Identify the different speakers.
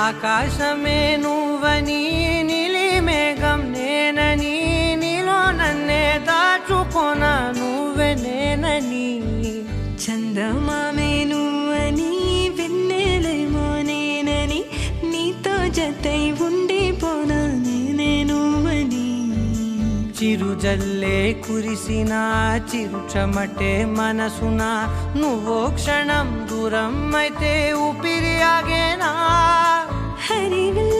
Speaker 1: ఆకాశమే నువ్వని నీలి మేఘం నేనని నీలో నన్నే దాచుకోన నువ్వే నేనని
Speaker 2: చందమామే నువ్వని వెన్నెలేమో నేనని నీతో జతై ఉండిపోనా నేనే నువ్వని
Speaker 1: చిరుజల్లే కురిసిన చిరుచమటే మనసున నువ్వో క్షణం దూరం అయితే ఊపిరి ఆగేనా
Speaker 2: హరివిల్